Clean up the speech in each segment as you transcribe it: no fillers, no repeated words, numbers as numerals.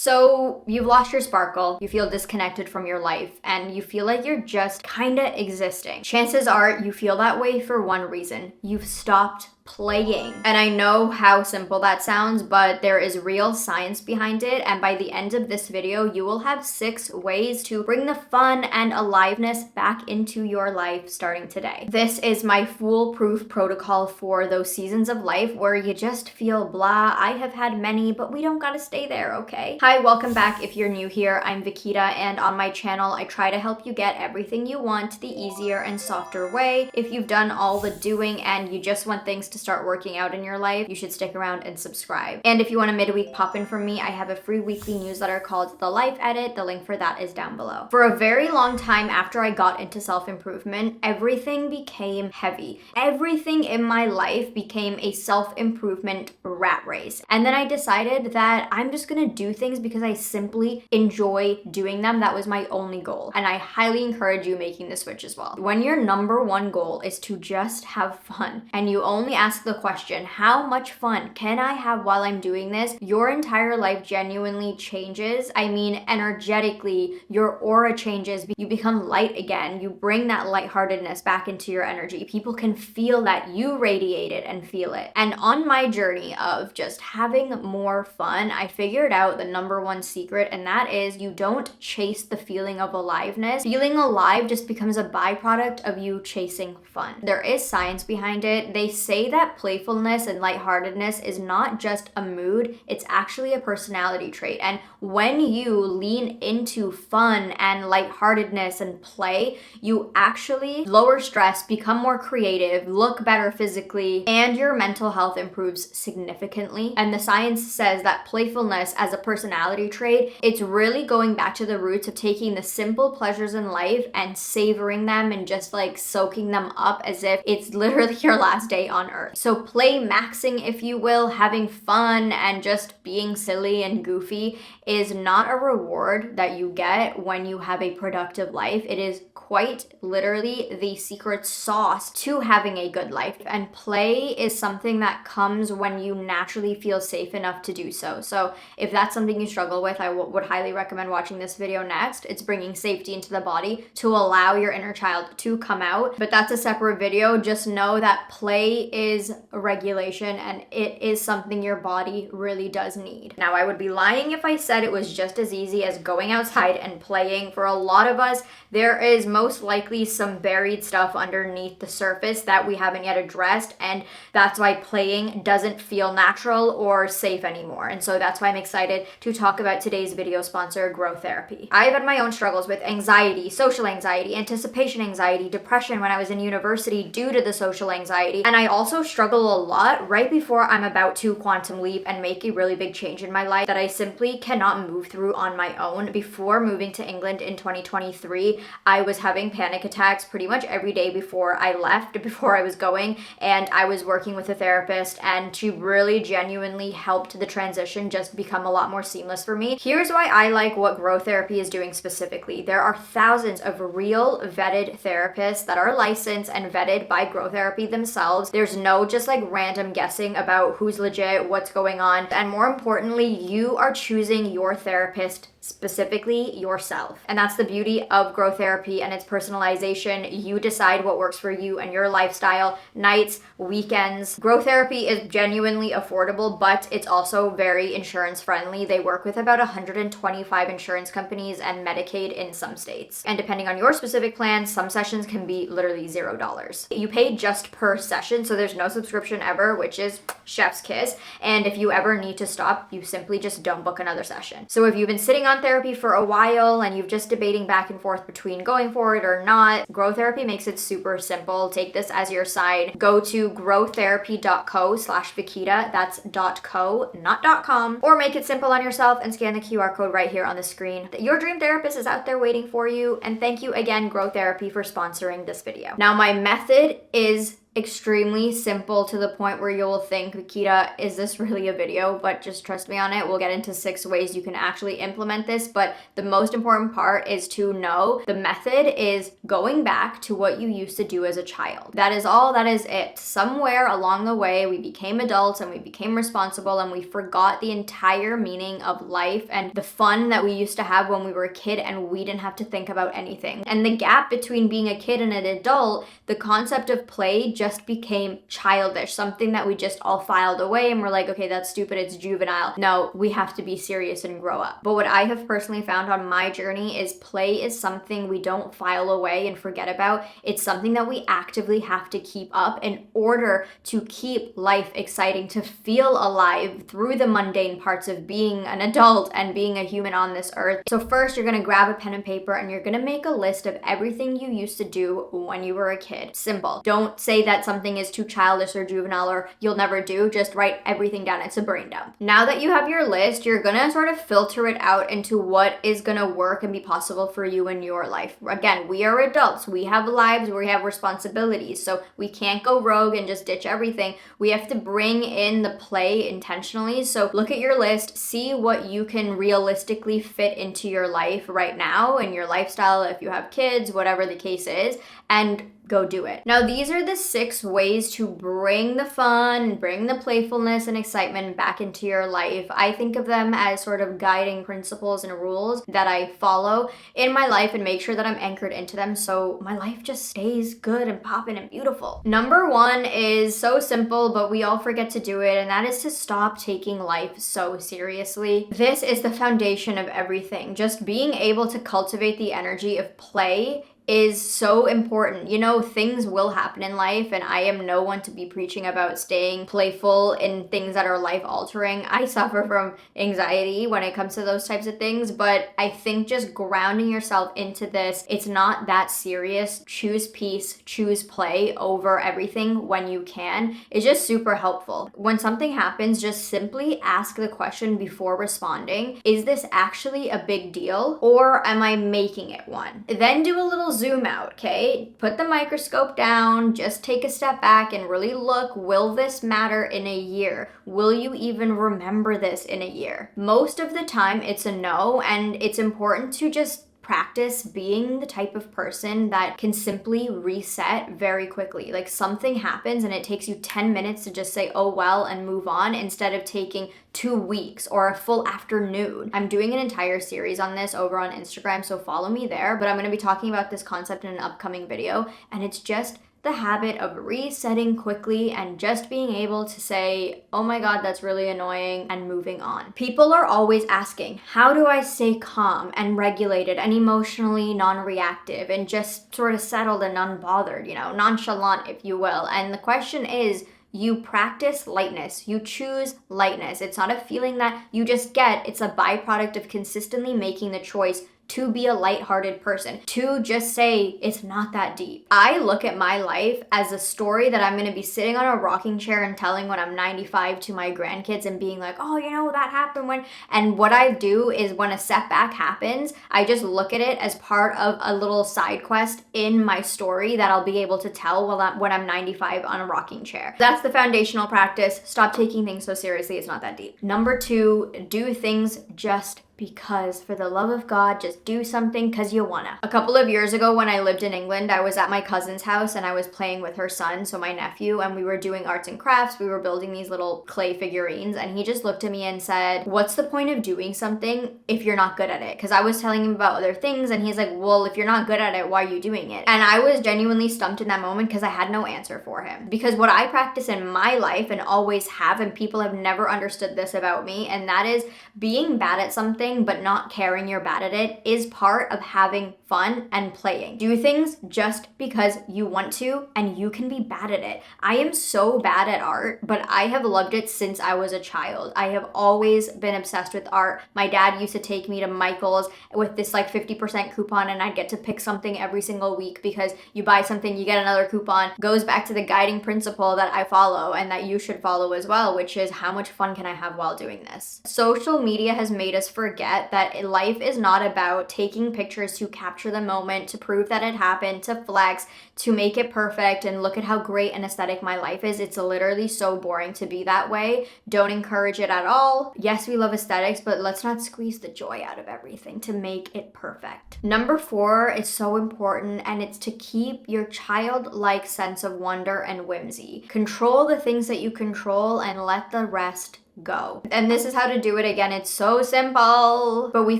So you've lost your sparkle, you feel disconnected from your life, and you feel like you're just kinda existing. Chances are you feel that way for one reason. You've stopped playing. And I know how simple that sounds, but there is real science behind it. And by the end of this video, you will have 6 ways to bring the fun and aliveness back into your life starting today. This is my foolproof protocol for those seasons of life where you just feel blah. I have had many, but we don't gotta stay there, okay? Hi, welcome back. If you're new here, I'm Vikita, and on my channel, I try to help you get everything you want the easier and softer way. If you've done all the doing and you just want things to start working out in your life, you should stick around and subscribe. And if you want a midweek pop-in from me, I have a free weekly newsletter called The Life Edit. The link for that is down below. For a very long time after I got into self-improvement, everything became heavy. Everything in my life became a self-improvement rat race. And then I decided that I'm just gonna do things because I simply enjoy doing them. That was my only goal. And I highly encourage you making the switch as well. When your number one goal is to just have fun, and you only ask the question, how much fun can I have while I'm doing this? Your entire life genuinely changes. I mean, energetically, your aura changes. You become light again. You bring that lightheartedness back into your energy. People can feel that you radiate it and feel it. And on my journey of just having more fun, I figured out the number one secret, and that is you don't chase the feeling of aliveness. Feeling alive just becomes a byproduct of you chasing fun. There is science behind it. They say that playfulness and lightheartedness is not just a mood, it's actually a personality trait. And when you lean into fun and lightheartedness and play, you actually lower stress, become more creative, look better physically, and your mental health improves significantly. And the science says that playfulness as a personality trait, it's really going back to the roots of taking the simple pleasures in life and savoring them and just like soaking them up as if it's literally your last day on earth. So play maxing, if you will, having fun and just being silly and goofy is not a reward that you get when you have a productive life. It is quite literally the secret sauce to having a good life. And play is something that comes when you naturally feel safe enough to do so. So if that's something you struggle with, I would highly recommend watching this video next. It's bringing safety into the body to allow your inner child to come out. But that's a separate video. Just know that play is a regulation and it is something your body really does need. Now, I would be lying if I said it was just as easy as going outside and playing. For a lot of us, there is most likely some buried stuff underneath the surface that we haven't yet addressed, and that's why playing doesn't feel natural or safe anymore. And so that's why I'm excited to talk about today's video sponsor, Growth Therapy. I've had my own struggles with anxiety, social anxiety, anticipation anxiety, depression when I was in university due to the social anxiety, and I also struggle a lot right before I'm about to quantum leap and make a really big change in my life that I simply cannot move through on my own. Before moving to England in 2023, I was having panic attacks pretty much every day before I left, before I was going, and I was working with a therapist, and she really genuinely helped the transition just become a lot more seamless for me. Here's why I like what Growth Therapy is doing specifically. There are thousands of real vetted therapists that are licensed and vetted by Growth Therapy themselves. There's no just like random guessing about who's legit, what's going on, and more importantly, you are choosing your therapist, specifically yourself. And that's the beauty of Growth Therapy and its personalization. You decide what works for you and your lifestyle, nights, weekends. Growth Therapy is genuinely affordable, but it's also very insurance friendly. They work with about 125 insurance companies and Medicaid in some states. And depending on your specific plan, some sessions can be literally $0. You pay just per session, so there's no subscription ever, which is chef's kiss. And if you ever need to stop, you simply just don't book another session. So if you've been sitting on therapy for a while and you've just debating back and forth between going for it or not, Growth Therapy makes it super simple. Take this as your side. Go to growtherapy.co/Vikita. That's .co, not .com. Or make it simple on yourself and scan the QR code right here on the screen. Your dream therapist is out there waiting for you. And thank you again, Growth Therapy, for sponsoring this video. Now, my method is extremely simple to the point where you'll think, Kita, is this really a video? But just trust me on it. We'll get into 6 ways you can actually implement this. But the most important part is to know the method is going back to what you used to do as a child. That is all, that is it. Somewhere along the way, we became adults and we became responsible and we forgot the entire meaning of life and the fun that we used to have when we were a kid and we didn't have to think about anything. And the gap between being a kid and an adult, the concept of play just became childish, something that we just all filed away and we're like, okay, that's stupid, it's juvenile. No, we have to be serious and grow up. But what I have personally found on my journey is play is something we don't file away and forget about. It's something that we actively have to keep up in order to keep life exciting, to feel alive through the mundane parts of being an adult and being a human on this earth. So first, you're gonna grab a pen and paper and you're gonna make a list of everything you used to do when you were a kid. Simple. Don't say that something is too childish or juvenile or you'll never do. Just write everything down. It's a brain dump. Now that you have your list, you're gonna sort of filter it out into what is gonna work and be possible for you in your life. Again, we are adults. We have lives, we have responsibilities. So we can't go rogue and just ditch everything. We have to bring in the play intentionally. So look at your list, see what you can realistically fit into your life right now and your lifestyle if you have kids, whatever the case is, and go do it. Now, these are the 6 ways to bring the fun, bring the playfulness and excitement back into your life. I think of them as sort of guiding principles and rules that I follow in my life and make sure that I'm anchored into them so my life just stays good and poppin' and beautiful. Number 1 is so simple, but we all forget to do it, and that is to stop taking life so seriously. This is the foundation of everything. Just being able to cultivate the energy of play is so important. You know, things will happen in life, and I am no one to be preaching about staying playful in things that are life altering. I suffer from anxiety when it comes to those types of things, but I think just grounding yourself into this, it's not that serious. Choose peace, choose play over everything when you can. It's just super helpful. When something happens, just simply ask the question before responding, is this actually a big deal or am I making it one? Then do a little zoom out, okay? Put the microscope down, just take a step back and really look, will this matter in a year? Will you even remember this in a year? Most of the time it's a no, and it's important to just practice being the type of person that can simply reset very quickly. Like something happens and it takes you 10 minutes to just say, oh well, and move on instead of taking 2 weeks or a full afternoon. I'm doing an entire series on this over on Instagram, so follow me there, but I'm going to be talking about this concept in an upcoming video, and it's just the habit of resetting quickly and just being able to say, oh my God, that's really annoying, and moving on. People are always asking, how do I stay calm and regulated and emotionally non-reactive and just sort of settled and unbothered, you know, nonchalant, if you will. And the question is, you practice lightness. You choose lightness. It's not a feeling that you just get. It's a byproduct of consistently making the choice to be a lighthearted person, to just say it's not that deep. I look at my life as a story that I'm gonna be sitting on a rocking chair and telling when I'm 95 to my grandkids and being like, oh, you know, that happened when, and what I do is when a setback happens, I just look at it as part of a little side quest in my story that I'll be able to tell when I'm 95 on a rocking chair. That's the foundational practice. Stop taking things so seriously, it's not that deep. Number 2, do things just because, for the love of God, just do something because you wanna. A couple of years ago when I lived in England, I was at my cousin's house and I was playing with her son, so my nephew, and we were doing arts and crafts. We were building these little clay figurines, and he just looked at me and said, what's the point of doing something if you're not good at it? Because I was telling him about other things, and he's like, well, if you're not good at it, why are you doing it? And I was genuinely stumped in that moment because I had no answer for him. Because what I practice in my life and always have, and people have never understood this about me, and that is being bad at something but not caring you're bad at it is part of having fun and playing. Do things just because you want to, and you can be bad at it. I am so bad at art, but I have loved it since I was a child. I have always been obsessed with art. My dad used to take me to Michael's with this like 50% coupon, and I'd get to pick something every single week because you buy something, you get another coupon. Goes back to the guiding principle that I follow and that you should follow as well, which is how much fun can I have while doing this? Social media has made us forget forget that life is not about taking pictures to capture the moment, to prove that it happened, to flex, to make it perfect and look at how great and aesthetic my life is. It's literally so boring to be that way. Don't encourage it at all. Yes, we love aesthetics, but let's not squeeze the joy out of everything to make it perfect. Number 4 is so important, and it's to keep your childlike sense of wonder and whimsy. Control the things that you control and let the rest go. And this is how to do it. Again, it's so simple, but we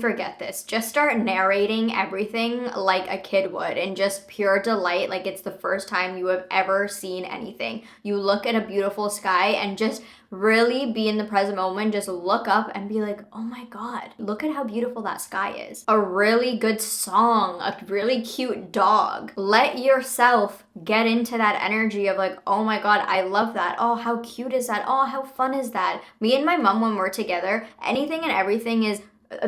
forget this. Just start narrating everything like a kid would, in just pure delight, like it's the first time you have ever seen anything. You look at a beautiful sky and just really be in the present moment. Just look up and be like, oh my God, look at how beautiful that sky is. A really good song, a really cute dog. Let yourself get into that energy of like, oh my God, I love that. Oh, how cute is that? Oh, how fun is that? Me and my mom, when we're together, anything and everything is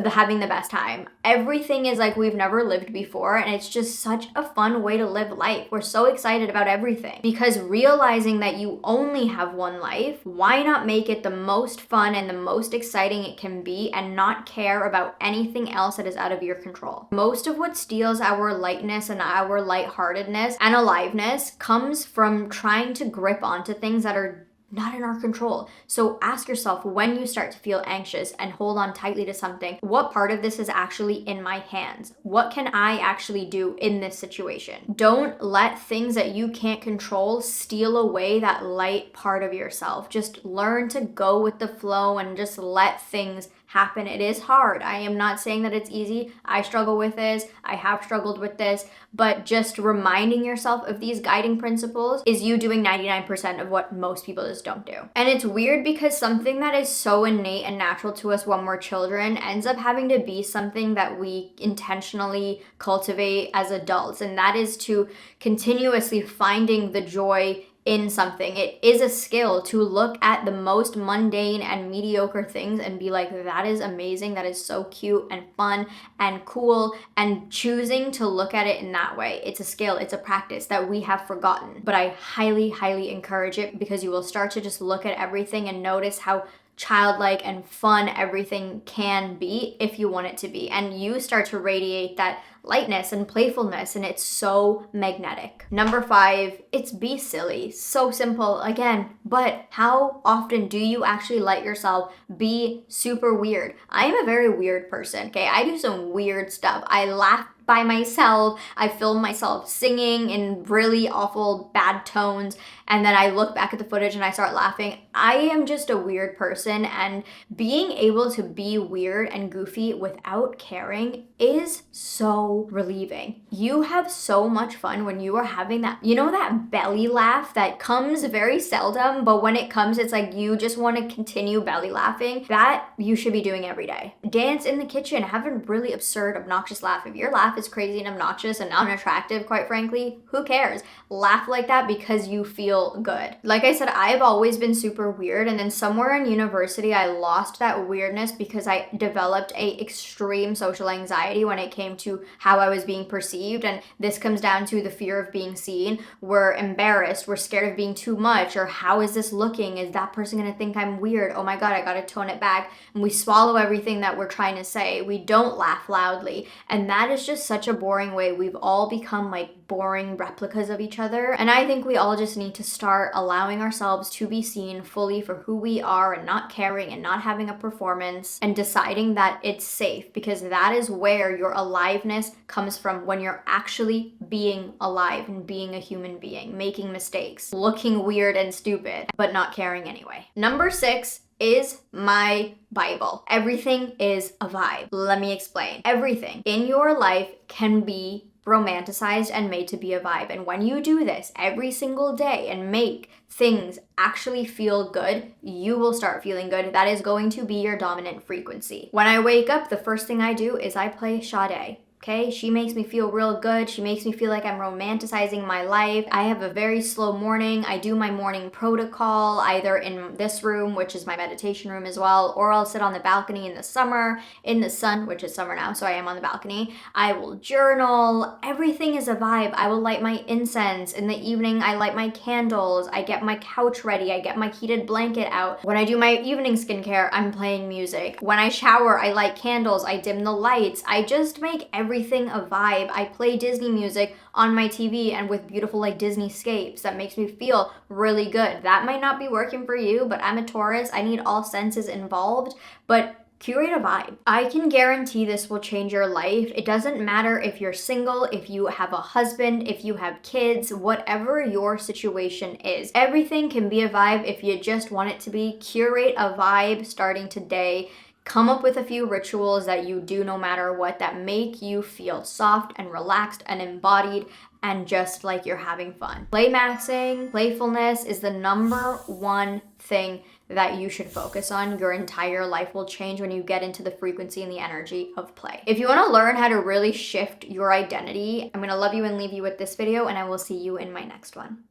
having the best time. Everything is like we've never lived before, and it's just such a fun way to live life. We're so excited about everything because realizing that you only have one life, why not make it the most fun and the most exciting it can be and not care about anything else that is out of your control? Most of what steals our lightness and our lightheartedness and aliveness comes from trying to grip onto things that are not in our control. So ask yourself, when you start to feel anxious and hold on tightly to something, what part of this is actually in my hands? What can I actually do in this situation? Don't let things that you can't control steal away that light part of yourself. Just learn to go with the flow and just let things happen. It is hard. I am not saying that it's easy. I struggle with this. I have struggled with this, but just reminding yourself of these guiding principles is you doing 99% of what most people just don't do. And it's weird because something that is so innate and natural to us when we're children ends up having to be something that we intentionally cultivate as adults, and that is to continuously finding the joy in something. It is a skill to look at the most mundane and mediocre things and be like, that is amazing, that is so cute and fun and cool, and choosing to look at it in that way. It's a skill, it's a practice that we have forgotten, but I highly, highly encourage it because you will start to just look at everything and notice how childlike and fun everything can be if you want it to be, and you start to radiate that lightness and playfulness, and it's so magnetic. Number 5, it's be silly. So simple again, but how often do you actually let yourself be super weird? I am a very weird person, okay? I do some weird stuff. I laugh by myself. I film myself singing in really awful bad tones, and then I look back at the footage and I start laughing. I am just a weird person, and being able to be weird and goofy without caring is so relieving. You have so much fun when you are having that, you know, that belly laugh that comes very seldom, but when it comes, it's like you just want to continue belly laughing. That you should be doing every day. Dance in the kitchen, have a really absurd, obnoxious laugh. If your laugh is crazy and obnoxious and unattractive, quite frankly, who cares? Laugh like that because you feel good. Like I said, I've always been super weird, and then somewhere in university, I lost that weirdness because I developed a extreme social anxiety when it came to how I was being perceived, and this comes down to the fear of being seen. We're embarrassed, we're scared of being too much, or how is this looking? Is that person gonna think I'm weird? Oh my God, I gotta tone it back. And we swallow everything that we're trying to say. We don't laugh loudly, and that is just such a boring way. We've all become like boring replicas of each other, and I think we all just need to start allowing ourselves to be seen fully for who we are and not caring and not having a performance, and deciding that it's safe, because that is where your aliveness comes from, when you're actually being alive and being a human being, making mistakes, looking weird and stupid, but not caring anyway. Number 6 is my Bible. Everything is a vibe. Let me explain. Everything in your life can be romanticized and made to be a vibe. And when you do this every single day and make things actually feel good, you will start feeling good. That is going to be your dominant frequency. When I wake up, the first thing I do is I play Sade. Okay, she makes me feel real good. She makes me feel like I'm romanticizing my life. I have a very slow morning. I do my morning protocol either in this room, which is my meditation room as well, or I'll sit on the balcony in the summer, in the sun, which is summer now, so I am on the balcony. I will journal. Everything is a vibe. I will light my incense. In the evening, I light my candles. I get my couch ready. I get my heated blanket out. When I do my evening skincare, I'm playing music. When I shower, I light candles. I dim the lights. I just make everything a vibe. I play Disney music on my TV and with beautiful like Disney scapes that makes me feel really good. That might not be working for you, but I'm a Taurus. I need all senses involved, but curate a vibe. I can guarantee this will change your life. It doesn't matter if you're single, if you have a husband, if you have kids, whatever your situation is. Everything can be a vibe if you just want it to be. Curate a vibe starting today. Come up with a few rituals that you do no matter what that make you feel soft and relaxed and embodied and just like you're having fun. Play maxing, playfulness is the number one thing that you should focus on. Your entire life will change when you get into the frequency and the energy of play. If you want to learn how to really shift your identity, I'm going to love you and leave you with this video, and I will see you in my next one.